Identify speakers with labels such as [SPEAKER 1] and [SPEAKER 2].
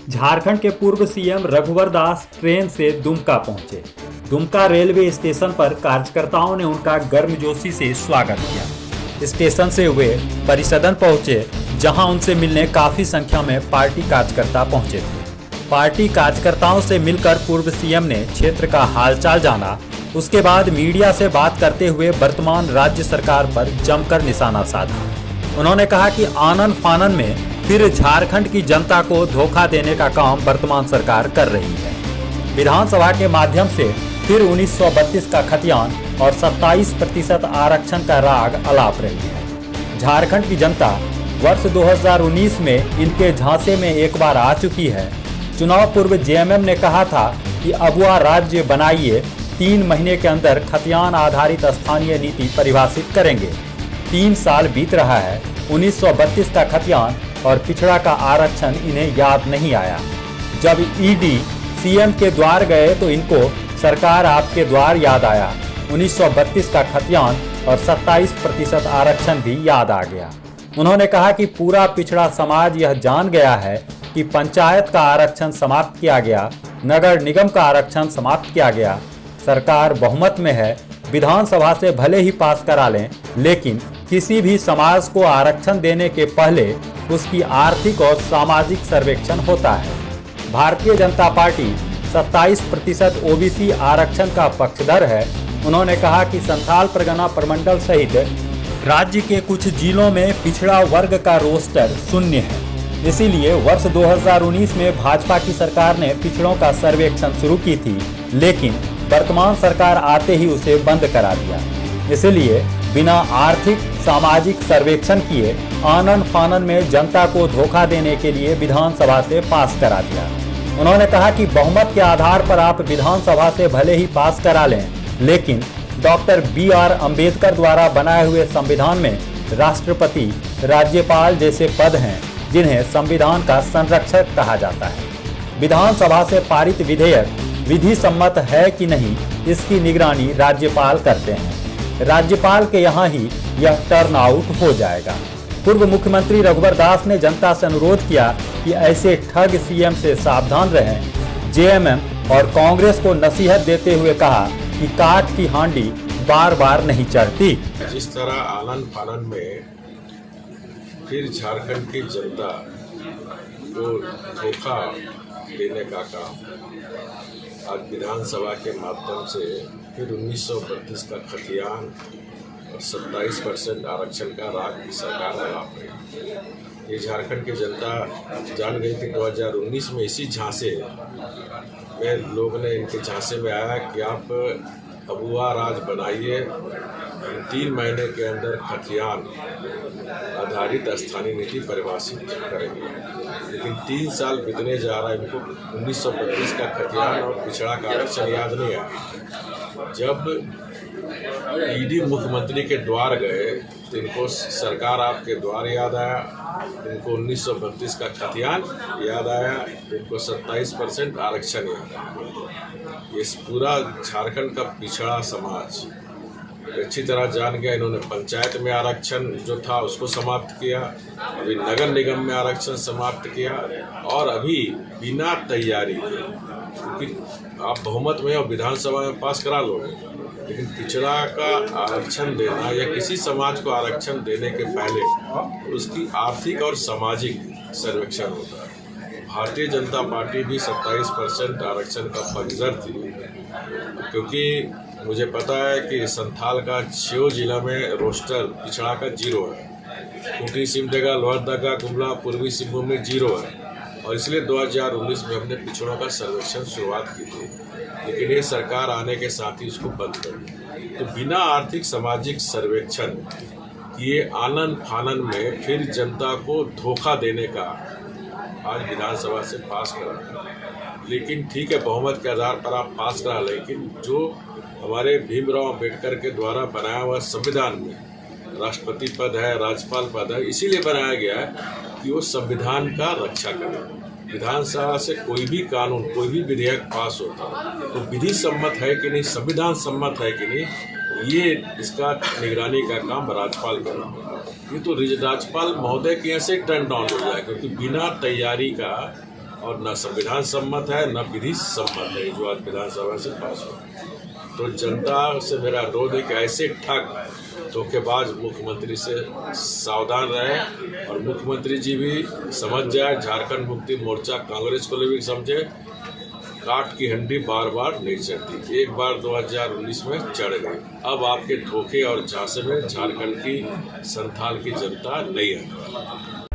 [SPEAKER 1] झारखंड के पूर्व सीएम रघुवर दास ट्रेन से दुमका पहुंचे। दुमका रेलवे स्टेशन पर कार्यकर्ताओं ने उनका गर्मजोशी से स्वागत किया। स्टेशन से वे परिसदन पहुंचे, जहां उनसे मिलने काफी संख्या में पार्टी कार्यकर्ता पहुंचे थे। पार्टी कार्यकर्ताओं से मिलकर पूर्व सीएम ने क्षेत्र का हालचाल जाना। उसके बाद मीडिया से बात करते हुए वर्तमान राज्य सरकार पर जमकर निशाना साधा। उन्होंने कहा कि आनन फानन में फिर झारखंड की जनता को धोखा देने का काम वर्तमान सरकार कर रही है। विधानसभा के माध्यम से फिर 1932 का खतियान और 27% आरक्षण का राग अलाप रही है। झारखंड की जनता वर्ष 2019 में इनके झांसे में एक बार आ चुकी है। चुनाव पूर्व जेएमएम ने कहा था कि अबुआ राज्य बनाइए, 3 महीने के अंदर खतियान आधारित स्थानीय नीति परिभाषित करेंगे। 3 साल बीत रहा है। 1932 का खतियान और पिछड़ा का आरक्षण इन्हें याद नहीं आया। जब ईडी सीएम के द्वार गए तो इनको सरकार आपके द्वार याद आया। 1932 का खतियान और 27% आरक्षण भी याद आ गया। उन्होंने कहा कि पूरा पिछड़ा समाज यह जान गया है कि पंचायत का आरक्षण समाप्त किया गया, नगर निगम का आरक्षण समाप्त किया गया। सरकार बहुमत में है, विधानसभा से भले ही पास करा लें, लेकिन किसी भी समाज को आरक्षण देने के पहले उसकी आर्थिक और सामाजिक सर्वेक्षण होता है। भारतीय जनता पार्टी 27% ओबीसी आरक्षण का पक्षधर है। उन्होंने कहा कि संथाल परगना प्रमंडल सहित राज्य के कुछ जिलों में पिछड़ा वर्ग का रोस्टर शून्य है। इसीलिए वर्ष 2019 में भाजपा की सरकार ने पिछड़ों का सर्वेक्षण शुरू की थी, लेकिन वर्तमान सरकार आते ही उसे बंद करा दिया। इसलिए बिना आर्थिक सामाजिक सर्वेक्षण किए आनन फानन में जनता को धोखा देने के लिए विधानसभा से पास करा दिया। उन्होंने कहा कि बहुमत के आधार पर आप विधानसभा से भले ही पास करा लें, लेकिन डॉक्टर BR अम्बेडकर द्वारा बनाए हुए संविधान में राष्ट्रपति, राज्यपाल जैसे पद हैं, जिन्हें संविधान का संरक्षक कहा जाता है। विधानसभा से पारित विधेयक विधि सम्मत है कि नहीं, इसकी निगरानी राज्यपाल करते हैं। राज्यपाल के यहाँ ही यह टर्न आउट हो जाएगा। पूर्व मुख्यमंत्री रघुवर दास ने जनता से अनुरोध किया कि ऐसे ठग सीएम से सावधान रहें। जेएमएम और कांग्रेस को नसीहत देते हुए कहा कि काठ की हांडी बार बार नहीं चढ़ती।
[SPEAKER 2] जिस तरह आनन फानन में फिर झारखंड की जनता को धोखा देने का काम आज विधानसभा के माध्यम से फिर 1932 का खतियान और 27% आरक्षण का राग की सरकार अलाप रही। ये झारखंड की जनता जान गई थी 2019 में इसी झांसे में लोग ने इनके झांसे में आया कि आप अबुआ राज बनाइए, 3 महीने के अंदर खतियान आधारित स्थानीय नीति परिभाषित करेंगे। लेकिन 3 साल बीतने जा रहा है, इनको 1932 का खतियान और पिछड़ा का आरक्षण याद नहीं आया। जब ईडी मुख्यमंत्री के द्वार गए तो इनको सरकार आपके द्वार याद आया, इनको 1932 का खतियान याद आया, इनको 27% आरक्षण याद आया। ये पूरा झारखंड का पिछड़ा समाज अच्छी तरह जान गया। इन्होंने पंचायत में आरक्षण जो था उसको समाप्त किया, अभी नगर निगम में आरक्षण समाप्त किया, और अभी बिना तैयारी के, क्योंकि आप बहुमत में और विधानसभा में पास करा लोगे, लेकिन पिछड़ा का आरक्षण देना या किसी समाज को आरक्षण देने के पहले उसकी आर्थिक और सामाजिक सर्वेक्षण होता है। भारतीय जनता पार्टी भी 27% आरक्षण का पक्षधर थी, क्योंकि मुझे पता है कि संथाल का 6 जिला में रोस्टर पिछड़ा का 0 है। खूंटी, सिमडेगा, लोहरदगा, गुमला, पूर्वी सिंहभूम में 0 है, और इसलिए 2019 में हमने पिछड़ों का सर्वेक्षण शुरुआत की थी, लेकिन ये सरकार आने के साथ ही उसको बंद कर दी। तो बिना आर्थिक सामाजिक सर्वेक्षण किए आनन फानन में फिर जनता को धोखा देने का आज विधानसभा से पास करा। लेकिन ठीक है, बहुमत के आधार पर आप पास करा, लेकिन जो हमारे भीमराव अम्बेडकर के द्वारा बनाया हुआ संविधान में राष्ट्रपति पद है, राज्यपाल पद है, इसीलिए बनाया गया है कि वो संविधान का रक्षा करे। विधानसभा से कोई भी कानून, कोई भी विधेयक पास होता तो विधि सम्मत है कि नहीं, संविधान सम्मत है कि नहीं, ये इसका निगरानी का काम राज्यपाल करना। ये तो राज्यपाल महोदय के यहाँ से टर्न डाउन हो जाए, क्योंकि बिना तैयारी का और न संविधान सम्मत है न विधि सम्मत है जो आज विधानसभा से पास हुआ। तो जनता से मेरा अनुरोध है कि ऐसे ठग धोखेबाज मुख्यमंत्री से सावधान रहे और मुख्यमंत्री जी भी समझ जाए, झारखंड मुक्ति मोर्चा कांग्रेस को भी समझे, काठ की हंडी बार बार नहीं चढ़ती। एक बार 2019 में चढ़ गई, अब आपके धोखे और झांसे में झारखंड की संथाल की जनता नहीं है।